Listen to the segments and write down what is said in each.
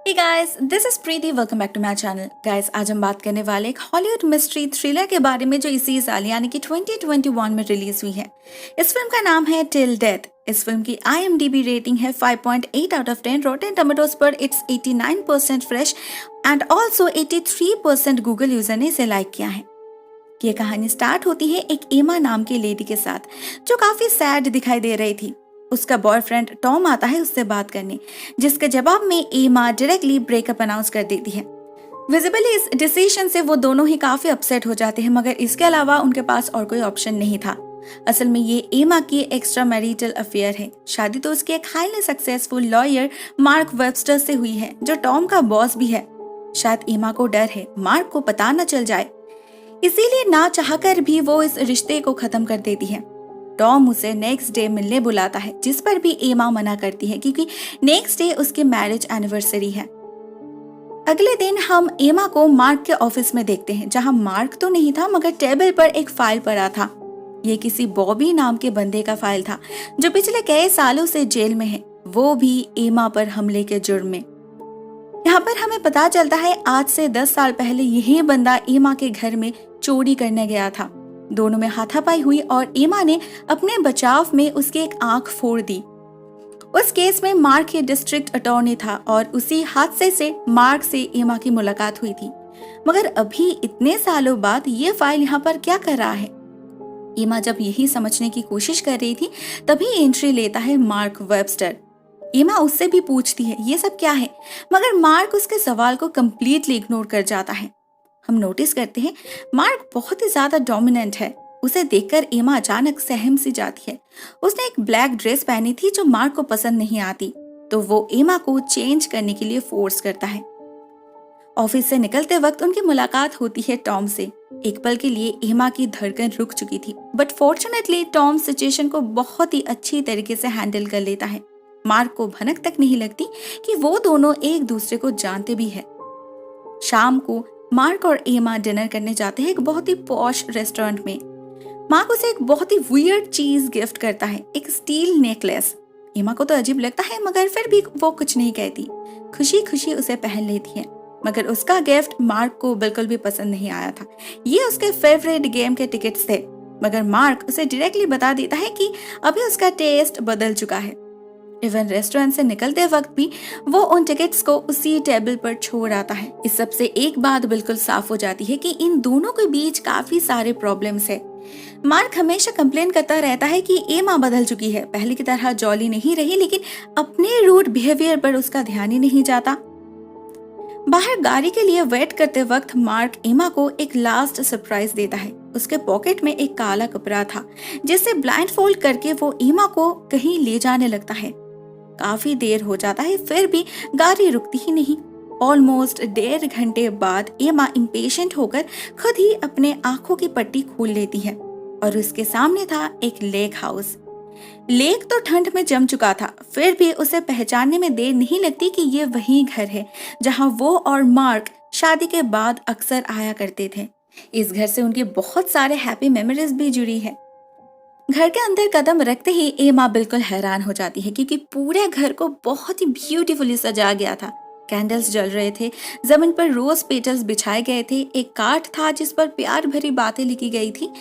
Hey guys, this is Preeti. Welcome back to my channel. Guys, आज हम बात करने वाले एक हॉलीवुड मिस्ट्री थ्रिलर के बारे में जो इसी साल यानी कि 2021 में रिलीज हुई है। इस फिल्म का नाम है टिल डेथ। इस फिल्म की IMDb रेटिंग है 5.8 आउट ऑफ 10। रॉटेन टोमेटोज पर it's 89% fresh and also 83% Google user ने इसे लाइक किया है। ये कहानी स्टार्ट होती है एक एमा नाम की लेडी के साथ जो काफी सैड दिखाई दे रही थी। उसका बॉयफ्रेंड टॉम आता है उससे बात करने, जिसके जवाब में एमा डायरेक्टली ब्रेकअप अनाउंस कर देती है। विजिबली इस डिसीजन से वो दोनों ही काफी अपसेट हो जाते हैं, मगर इसके अलावा उनके पास और कोई ऑप्शन नहीं था। असल में ये एमा की एक्स्ट्रा मैरिटल अफेयर है। शादी तो उसके एक highly successful lawyer mark Webster से हुई है, जो टॉम का बॉस भी है। शायद एमा को डर है मार्क को पता न चल जाए, इसीलिए ना चाहकर भी वो इस रिश्ते को खत्म कर देती है। टॉम उसे नेक्स्ट डे मिलने बुलाता है, जिस पर भी एमा मना करती है क्योंकि नेक्स्ट डे उसकी मैरिज एनिवर्सरी है। अगले दिन हम एमा को मार्क के ऑफिस में देखते हैं, जहां मार्क तो नहीं था मगर टेबल पर एक फाइल पड़ा था। ये किसी बॉबी नाम के बंदे का फाइल था जो पिछले कई सालों से जेल में है, वो भी एमा पर हमले के जुर्म में। यहाँ पर हमें पता चलता है आज से 10 साल पहले यही बंदा एमा के घर में चोरी करने गया था। दोनों में हाथापाई हुई और एमा ने अपने बचाव में उसकी एक आंख फोड़ दी। उस केस में मार्क ये डिस्ट्रिक्ट अटॉर्नी था और उसी हादसे से मार्क से एमा की मुलाकात हुई थी। मगर अभी इतने सालों बाद ये फाइल यहाँ पर क्या कर रहा है? एमा जब यही समझने की कोशिश कर रही थी तभी एंट्री लेता है मार्क वेबस्टर। एमा उससे भी पूछती है ये सब क्या है, मगर मार्क उसके सवाल को कंप्लीटली इग्नोर कर जाता है। हम नोटिस करते हैं मार्क बहुत ही ज्यादा डोमिनेंट है। उसे देखकर एमा अचानक सहम सी जाती है। उसने एक ब्लैक ड्रेस पहनी थी जो मार्क को पसंद नहीं आती, तो वो एमा को चेंज करने के लिए फोर्स करता है। ऑफिस से निकलते वक्त उनकी मुलाकात होती है टॉम से। एक पल के लिए एमा की धड़कन रुक चुकी थी, बट फॉर्चुनेटली टॉम सिचुएशन को बहुत ही अच्छी तरीके से हैंडल कर लेता है। मार्क को भनक तक नहीं लगती कि वो दोनों एक दूसरे को जानते भी है। शाम को मार्क और एमा डिनर करने जाते हैं एक बहुत ही पॉश रेस्टोरेंट में। मार्क उसे एक बहुत ही वियर्ड चीज गिफ्ट करता है, एक स्टील नेकलेस। एमा को तो अजीब लगता है मगर फिर भी वो कुछ नहीं कहती, खुशी खुशी उसे पहन लेती है। मगर उसका गिफ्ट मार्क को बिल्कुल भी पसंद नहीं आया था। ये उसके फेवरेट गेम के टिकट्स थे, मगर मार्क उसे डायरेक्टली बता देता है कि अभी उसका टेस्ट बदल चुका है। इवन रेस्टोरेंट से निकलते वक्त भी वो उन टिकट्स को उसी टेबल पर छोड़ आता है। इस सब से एक बात बिल्कुल साफ हो जाती है कि इन दोनों के बीच काफी सारे प्रॉब्लम्स है। मार्क हमेशा कंप्लेन करता रहता है कि एमा बदल चुकी है, पहले की तरह जॉली नहीं रही, लेकिन अपने रूड बिहेवियर पर उसका ध्यान ही नहीं जाता। बाहर गाड़ी के लिए वेट करते वक्त मार्क एमा को एक लास्ट सरप्राइज देता है। उसके पॉकेट में एक काला कपड़ा था जिससे ब्लाइंड फोल्ड करके वो एमा को कहीं ले जाने लगता है। काफी देर हो जाता है फिर भी गाड़ी रुकती ही नहीं। ऑलमोस्ट 1.5 घंटे बाद एमा इम्पेशेंट होकर खुद ही अपने आंखों की पट्टी खोल लेती है और उसके सामने था एक लेक हाउस। लेक तो ठंड में जम चुका था, फिर भी उसे पहचानने में देर नहीं लगती कि ये वही घर है जहां वो और मार्क शादी के बाद अक्सर आया करते थे। इस घर से उनकी बहुत सारे हैप्पी मेमोरीज भी जुड़ी है। घर के अंदर कदम रखते ही एमा बिल्कुल हैरान हो जाती है क्योंकि पूरे घर को बहुत ही ब्यूटीफुली सजाया गया था। कैंडल्स जल रहे थे, जमीन पर रोज पेटल्स बिछाए गए थे, एक कार्ड था जिस पर प्यार भरी बातें लिखी गई थी,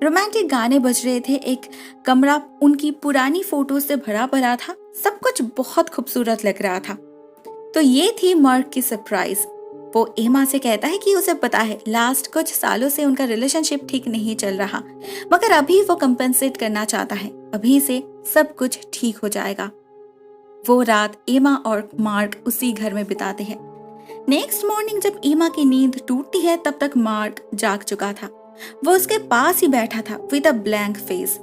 रोमांटिक गाने बज रहे थे, एक कमरा उनकी पुरानी फोटो से भरा भरा था। सब कुछ बहुत खूबसूरत लग रहा था। तो ये थी मार्क की सरप्राइज। वो एमा से कहता है कि उसे पता है लास्ट कुछ सालों से उनका रिलेशनशिप ठीक नहीं चल रहा, मगर अभी वो कंपेंसेट करना चाहता है। अभी से सब कुछ ठीक हो जाएगा। वो रात एमा और मार्क उसी घर में बिताते हैं। नेक्स्ट मॉर्निंग जब एमा की नींद टूटती है तब तक मार्क जाग चुका था। वो उसके पास ही बैठा था विद अ ब्लैंक फेस।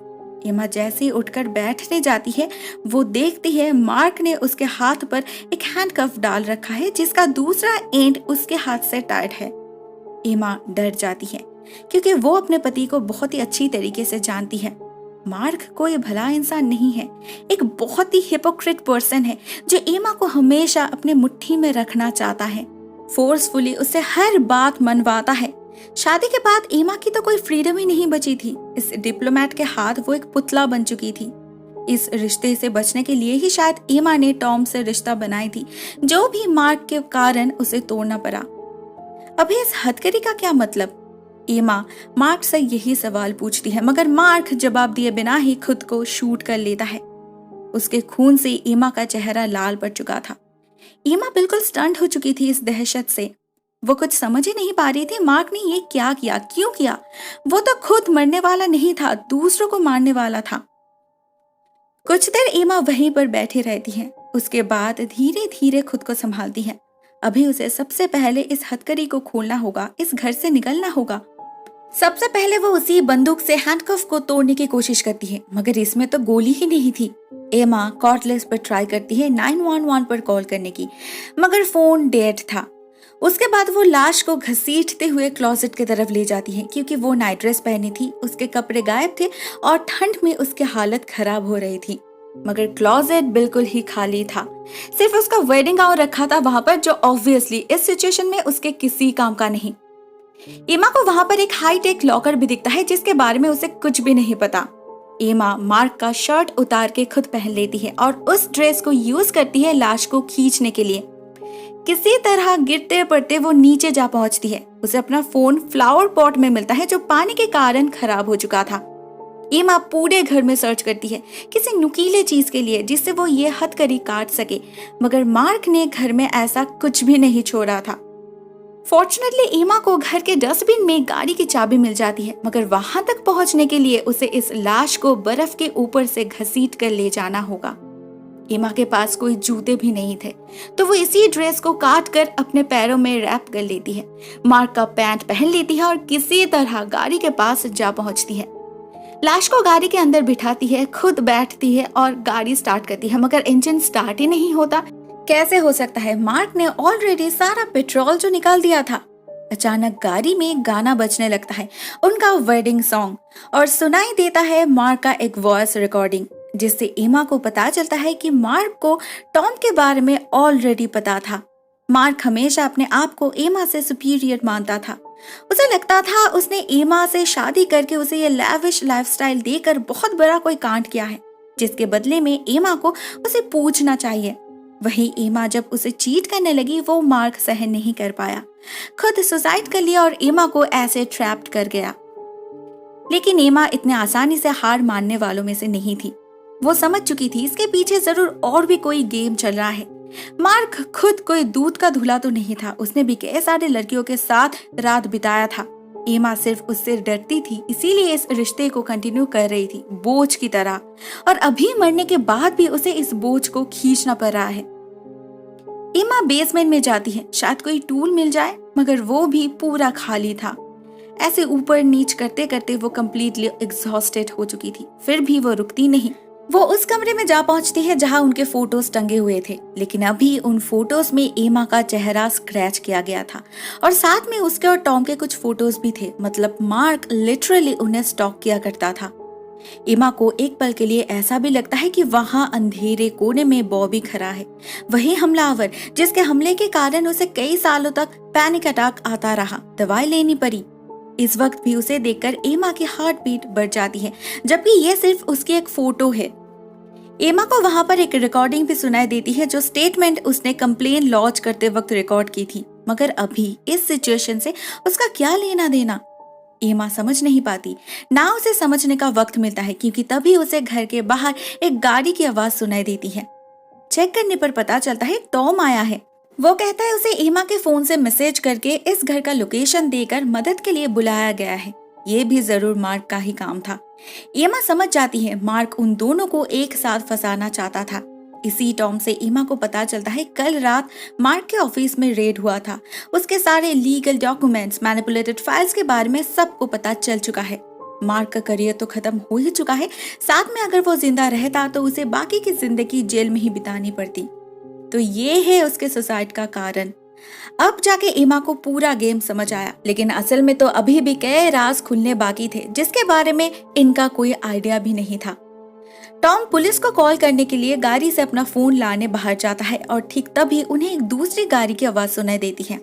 एमा जैसे उठकर बैठने जाती है वो देखती है मार्क ने उसके हाथ पर एक हैंडकफ डाल रखा है जिसका दूसरा एंड उसके हाथ से टाइट है। एमा डर जाती है क्योंकि वो अपने पति को बहुत ही अच्छी तरीके से जानती है। मार्क कोई भला इंसान नहीं है, एक बहुत ही हिपोक्रेट पर्सन है जो एमा को हमेशा अपने मुट्ठी में रखना चाहता है। फोर्सफुली उसे हर बात मनवाता है। शादी के बाद एमा की तो कोई फ्रीडम ही नहीं बची थी। इस डिप्लोमेट के हाथ वो एक पुतला बन चुकी थी। इस रिश्ते से बचने के लिए ही शायद एमा ने टॉम से रिश्ता बनाई थी, जो भी मार्क के कारण उसे तोड़ना पड़ा। अभी इस हथकड़ी का क्या मतलब? एमा मार्क से यही सवाल पूछती है, मगर मार्क जवाब दिए बिना ही खुद को शूट कर लेता है। उसके खून से एमा का चेहरा लाल पड़ चुका था। एमा बिल्कुल स्टंट हो चुकी थी इस दहशत से। वो कुछ समझ ही नहीं पा रही थी मार्क ने ये क्या किया, क्यों किया। वो तो खुद मरने वाला नहीं था, दूसरों को मारने वाला था। कुछ देर एमा वहीं पर बैठी रहती है, उसके बाद धीरे धीरे खुद को संभालती है। अभी उसे सबसे पहले इस हथकड़ी को खोलना होगा, इस घर से निकलना होगा। सबसे पहले वो उसी बंदूक से हैंडकफ को तोड़ने की कोशिश करती है, मगर इसमें तो गोली ही नहीं थी। एमा कॉर्डलेस पर ट्राई करती है 911 पर कॉल करने की, मगर फोन डेड था। उसके बाद वो लाश को घसीटते हुए क्लोजेट की तरफ ले जाती है, क्योंकि वो नाइट ड्रेस पहनी थी, उसके कपड़े गायब थे और ठंड में उसकी हालत खराब हो रही थी। मगर क्लोजेट बिल्कुल ही खाली था, सिर्फ उसका वेडिंग गाउन रखा था वहां पर, जो ऑब्वियसली इस सिचुएशन में उसके किसी काम का नहीं। एमा को वहां पर एक हाईटेक लॉकर भी दिखता है, जिसके बारे में उसे कुछ भी नहीं पता। एमा मार्क का शर्ट उतार के खुद पहन लेती है और उस ड्रेस को यूज करती है लाश को खींचने के लिए। किसी तरह गिरते पड़ते वो नीचे जा पहुंचती है। उसे अपना फोन फ्लावर पॉट में मिलता है, जो पानी के कारण खराब हो चुका था। एमा पूरे घर में सर्च करती है किसी नुकीले चीज के लिए जिससे वो ये हथकड़ी काट सके, मगर मार्क ने घर में ऐसा कुछ भी नहीं छोड़ा था। फॉर्चुनेटली एमा को घर के डस्टबिन में गाड़ी की चाबी मिल जाती है, मगर वहां तक पहुंचने के लिए उसे इस लाश को बर्फ के ऊपर से घसीट कर ले जाना होगा। एमा के पास कोई जूते भी नहीं थे, तो वो इसी ड्रेस को काट कर अपने पैरों में रैप कर लेती है, मार्क का पैंट पहन लेती है और किसी तरह गाड़ी के पास जा पहुंचती है। लाश को गाड़ी के अंदर बिठाती है, खुद बैठती है और गाड़ी स्टार्ट करती है, मगर इंजन स्टार्ट ही नहीं होता। कैसे हो सकता है? मार्क ने ऑलरेडी सारा पेट्रोल जो निकाल दिया था। अचानक गाड़ी में गाना बजने लगता है, उनका वेडिंग सॉन्ग, और सुनाई देता है मार्क का एक वॉइस रिकॉर्डिंग, जिससे एमा को पता चलता है कि मार्क को टॉम के बारे में ऑलरेडी पता था। मार्क हमेशा अपने आप को एमा से सुपीरियर मानता था। उसे लगता था उसने एमा से शादी करके उसे ये लैविश लाइफस्टाइल देकर बहुत बड़ा कोई कांड किया है, जिसके बदले में एमा को उसे पूछना चाहिए। वहीं एमा जब उसे चीट करने लगी, वो मार्क सहन नहीं कर पाया, खुद सुसाइड कर लिया और एमा को ऐसे ट्रैप्ड कर गया। लेकिन एमा इतने आसानी से हार मानने वालों में से नहीं थी। वो समझ चुकी थी इसके पीछे जरूर और भी कोई गेम चल रहा है। मार्क खुद कोई दूध का धुला तो नहीं था, उसने भी कई सारे लड़कियों के साथ रात बिताया था। एमा सिर्फ उससे डरती थी, इसीलिए इस रिश्ते को कंटिन्यू कर रही थी बोझ की तरह, और अभी मरने के बाद भी उसे इस बोझ को खींचना पड़ रहा है। एमा बेसमेंट में जाती है, शायद कोई टूल मिल जाए, मगर वो भी पूरा खाली था। ऐसे ऊपर नीच करते करते वो कंप्लीटली एग्जॉस्टेड हो चुकी थी, फिर भी वो रुकती नहीं। वो उस कमरे में जा पहुंचती है जहां उनके फोटोज टंगे हुए थे, लेकिन अभी उन फोटोज में एमा का चेहरा स्क्रैच किया गया था और साथ में उसके और टॉम के कुछ फोटोज भी थे। मतलब मार्क लिटरली उन्हें स्टॉक किया करता था। एमा को एक पल के लिए ऐसा भी लगता है कि वहां अंधेरे कोने में बॉबी खड़ा है, वही हमलावर जिसके हमले के कारण उसे कई सालों तक पैनिक अटैक आता रहा, दवाई लेनी पड़ी। इस वक्त भी उसे देखकर एमा की हार्ट बीट बढ़ जाती है, जबकि ये सिर्फ उसकी एक फोटो है। एमा को वहां पर एक रिकॉर्डिंग भी सुनाई देती है, जो स्टेटमेंट उसने कंप्लेन लॉन्च करते वक्त रिकॉर्ड की थी, मगर अभी इस सिचुएशन से उसका क्या लेना देना? एमा समझ नहीं पाती, ना उसे समझने का वक्त मिलता है, क्योंकि तभी उसे घर के बाहर एक गाड़ी की आवाज सुनाई देती है। चेक करने पर पता चलता है टॉम आया है। वो कहता है उसे एमा के फोन से मैसेज करके इस घर का लोकेशन देकर मदद के लिए बुलाया गया है। ये भी जरूर मार्क का ही काम था। एमा समझ जाती है मार्क उन दोनों को एक साथ फंसाना चाहता था। इसी टॉम से एमा को पता चलता है कल रात मार्क के ऑफिस में रेड हुआ था। उसके सारे लीगल डॉक्यूमेंट्स, मैनिपुलेटेड फाइल्स के बारे में सबको पता चल चुका है। मार्क का करियर तो खत्म हो ही चुका है, साथ में अगर वो जिंदा रहता तो उसे बाकी की जिंदगी जेल में ही बितानी पड़ती। तो ये है उसके सुसाइड का कारण। अब जाके एमा को पूरा गेम समझ आया, लेकिन असल में तो अभी भी कई राज खुलने बाकी थे, जिसके बारे में इनका कोई आइडिया भी नहीं था। टॉम पुलिस को कॉल करने के लिए गाड़ी से अपना फोन लाने बाहर जाता है और ठीक तभी उन्हें एक दूसरी गाड़ी की आवाज सुनाई देती है।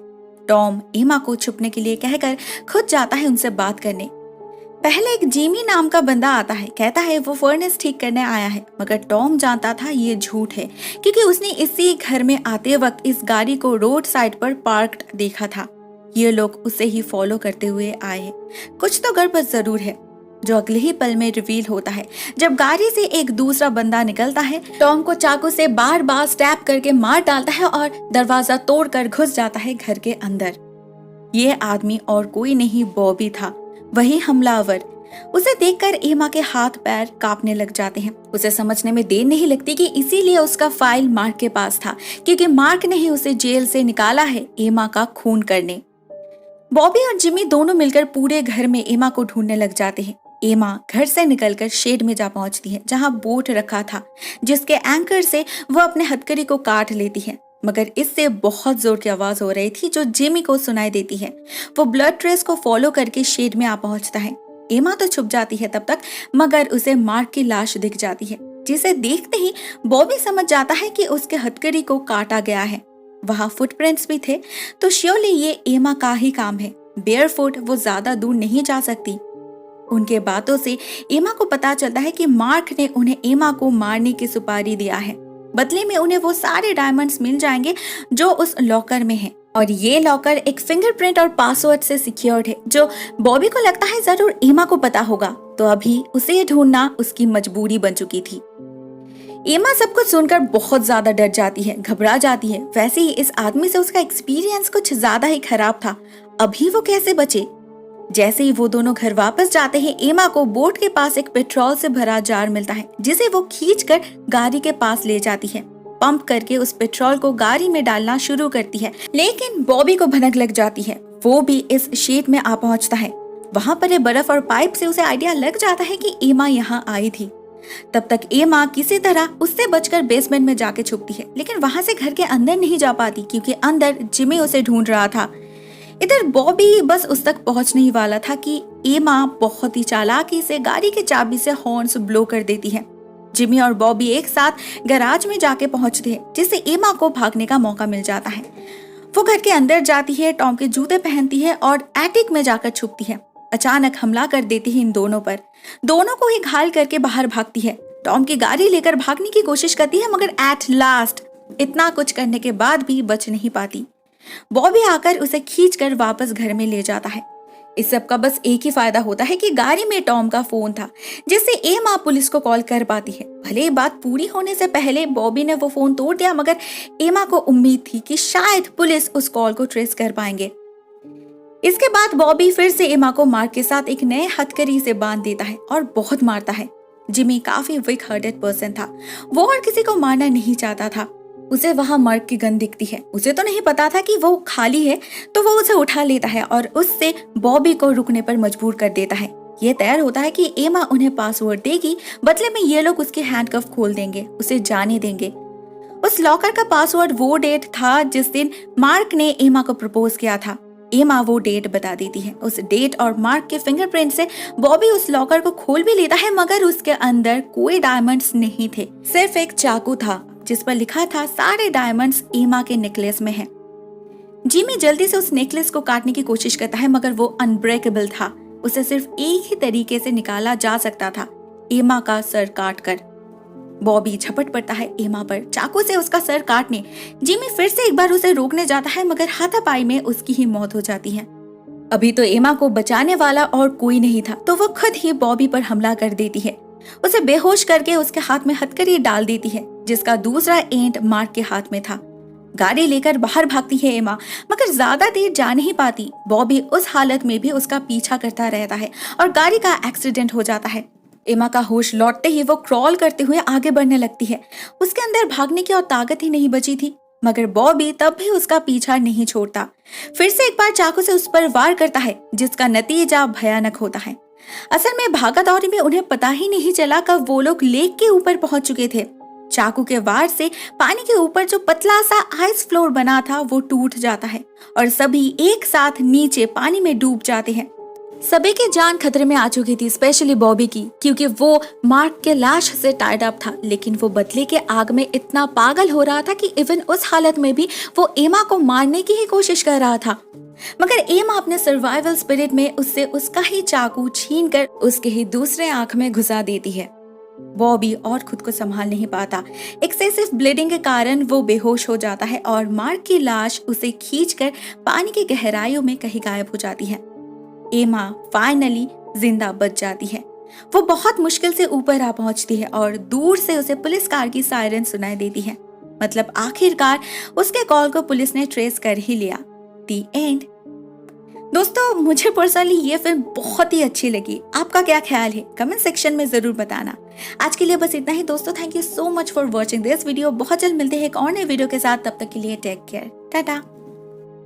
टॉम एमा को छुपने के लिए कहकर खुद जाता है उनसे बात करने। पहले एक जिमी नाम का बंदा आता है, कहता है वो फर्नेस ठीक करने आया है, मगर टॉम जानता था ये झूठ है क्योंकि उसने इसी घर में आते वक्त इस गाड़ी को रोड साइड पर पार्क्ड देखा था। ये लोग उसे ही फॉलो करते हुए आए हैं। कुछ तो गड़बड़ जरूर है, जो अगले ही पल में रिवील होता है जब गाड़ी से एक दूसरा बंदा निकलता है, टॉम को चाकू से बार बार स्टैब करके मार डालता है और दरवाजा तोड़कर घुस जाता है घर के अंदर। ये आदमी और कोई नहीं, बॉबी था, वही हमलावर। उसे देखकर एमा के हाथ पैर कांपने लग जाते हैं। उसे समझने में देर नहीं लगती कि इसीलिए उसका फाइल मार्क के पास था, क्योंकि मार्क ने ही उसे जेल से निकाला है एमा का खून करने। बॉबी और जिमी दोनों मिलकर पूरे घर में एमा को ढूंढने लग जाते हैं। एमा घर से निकलकर शेड में जा पहुंचती है, जहां बोट रखा था, जिसके एंकर से वो अपने हथकड़ी को काट लेती है, मगर इससे बहुत जोर की आवाज हो रही थी जो जिमी को सुनाई देती है। वो ब्लड ट्रेस को फॉलो करके शेड में आ पहुंचता है। एमा तो छुप जाती है तब तक, मगर उसे मार्क की लाश दिख जाती है, जिसे देखते ही बॉबी समझ जाता है कि उसके हथकड़ी को काटा गया है। वहां फुटप्रिंट्स भी थे, तो श्योरली ये एमा का ही काम है। बेयरफुट वो ज्यादा दूर नहीं जा सकती। उनके बातों से एमा को पता चलता है कि मार्क ने उन्हें एमा को मारने की सुपारी दिया है। बदले में उन्हें वो सारे डायमंड्स मिल जाएंगे जो उस लॉकर में हैं, और ये लॉकर एक फिंगरप्रिंट और पासवर्ड से सिक्योर्ड है, जो बॉबी को लगता है जरूर एमा को पता होगा। तो अभी उसे ढूंढना उसकी मजबूरी बन चुकी थी। एमा सब कुछ सुनकर बहुत ज्यादा डर जाती है, घबरा जाती है। वैसे ही इस आदमी से उसका एक्सपीरियंस कुछ ज्यादा ही खराब था। अभी वो कैसे बचे? जैसे ही वो दोनों घर वापस जाते हैं, एमा को बोट के पास एक पेट्रोल से भरा जार मिलता है, जिसे वो खींचकर गाड़ी के पास ले जाती है। पंप करके उस पेट्रोल को गाड़ी में डालना शुरू करती है, लेकिन बॉबी को भनक लग जाती है। वो भी इस शेड में आ पहुंचता है। वहां पर बर्फ और पाइप से उसे आइडिया लग जाता है कि एमा यहाँ आई थी। तब तक एमा किसी तरह उससे बचकर बेसमेंट में जाके छुपती है, लेकिन वहां से घर के अंदर नहीं जा पाती क्योंकि अंदर जिमी उसे ढूंढ रहा था। इधर बॉबी बस उस तक पहुंचने ही वाला था कि एमा बहुत ही चालाकी से गाड़ी की चाबी से हॉर्न्स ब्लो कर देती है। जिमी और बॉबी एक साथ गैराज में जाके पहुंचते हैं, जिससे एमा को भागने का मौका मिल जाता है। वो घर के अंदर जाती है, टॉम के जूते पहनती है और एटिक में जाकर छुपती है। अचानक हमला कर देती है इन दोनों पर। दोनों को ही घायल करके बाहर भागती है। टॉम की गाड़ी लेकर भागने की कोशिश करती है, मगर एट लास्ट इतना कुछ करने के बाद भी बच नहीं पाती। बॉबी आकर उसे खींचकर वापस घर में ले जाता है। इस सब का बस एक ही फायदा होता है कि गाड़ी में टॉम का फोन था, जिससे एमा पुलिस को कॉल कर पाती है। भले ही बात पूरी होने से पहले बॉबी ने वो फोन तोड़ दिया, मगर एमा को उम्मीद थी कि शायद पुलिस उस कॉल को ट्रेस कर पाएंगे। इसके बाद बॉबी फिर से एमा को मार्क के साथ एक नए हथकड़ी से बांध देता है और बहुत मारता है। जिमी काफी वीक हार्टेड पर्सन था। वो और किसी को मारना नहीं चाहता था। उसे वहां मार्क की गन दिखती है। उसे तो नहीं पता था कि वो खाली है, तो वो उसे उठा लेता है और उससे बॉबी को रुकने पर मजबूर कर देता है। ये तय होता है कि एमा उन्हें पासवर्ड देगी, बदले में ये लोग उसके हैंडकफ खोल देंगे, उसे जाने देंगे। उस लॉकर का पासवर्ड वो डेट था जिस दिन मार्क ने एमा को प्रपोज किया था। एमा वो डेट बता देती है। उस डेट और मार्क के फिंगरप्रिंट से बॉबी उस लॉकर को खोल भी लेता है, मगर उसके अंदर कोई डायमंड्स नहीं थे, सिर्फ एक चाकू था जिस पर लिखा था सारे डायमंड्स एमा के नेकलेस में हैं। जिमी जल्दी से उस नेकलेस को काटने की कोशिश करता है, मगर वो अनब्रेकेबल था। उसे सिर्फ एक ही तरीके से निकाला जा सकता था, एमा का सर काटकर। बॉबी झपट पड़ता है एमा पर, चाकू से उसका सर काटने। जिमी फिर से एक बार उसे रोकने जाता है, मगर हाथापाई में उसकी ही मौत हो जाती है। अभी तो एमा को बचाने वाला और कोई नहीं था, तो वो खुद ही बॉबी पर हमला कर देती है। उसे बेहोश करके उसके हाथ में हथकड़ी डाल देती है, जिसका दूसरा एंड मार्क के हाथ में था। गाड़ी लेकर बाहर भागती है एमा, मगर ज्यादा देर जा नहीं पाती। बॉबी उस हालत में भी उसका पीछा करता रहता है और गाड़ी का एक्सीडेंट हो जाता है। एमा का होश लौटते ही वो क्रॉल करते हुए आगे बढ़ने लगती है। उसके अंदर भागने की और ताकत ही नहीं बची थी, मगर बॉबी तब भी उसका पीछा नहीं छोड़ता। फिर से एक बार चाकू से उस पर वार करता है, जिसका नतीजा भयानक होता है। असल में भागा दौड़ी में उन्हें पता ही नहीं चला कब वो लोग लेक के ऊपर पहुंच चुके थे। चाकू के वार से पानी के ऊपर जो पतला सा आइस फ्लोर बना था वो टूट जाता है और सभी एक साथ नीचे पानी में डूब जाते हैं। सभी की जान खतरे में आ चुकी थी, स्पेशली बॉबी की, क्योंकि वो मार्क के लाश से टाइड अप था। लेकिन वो बदले के आग में इतना पागल हो रहा था कि इवन उस हालत में भी वो एमा को मारने की ही कोशिश कर रहा था। मगर एमा अपने सर्वाइवल स्पिरिट में उससे उसका ही चाकू छीनकर उसके ही दूसरे आंख में घुसा देती है। बॉबी और खुद को संभाल नहीं पाता। एक्सेसिव ब्लीडिंग के कारण वो बेहोश हो जाता है और मार्क की लाश उसे खींचकर पानी की गहराइयों में कहीं गायब हो जाती है। एमा फाइनली जिंदा बच जाती है। वो बहुत मुश्किल से ऊपर आ पहुंचती है और दूर से उसे पुलिस कार की सायरन सुनाई देती है। मतलब आखिरकार उसके कॉल को पुलिस ने ट्रेस कर ही लिया। दी एंड। दोस्तों, मुझे पर्सनली ये फिल्म बहुत ही अच्छी लगी। आपका क्या ख्याल है कमेंट सेक्शन में जरूर बताना। आज के लिए बस इतना ही दोस्तों। Thank you so much for watching this video. बहुत जल्द मिलते हैं एक और नए वीडियो के साथ। तब तक के लिए टेक केयर। टाटा।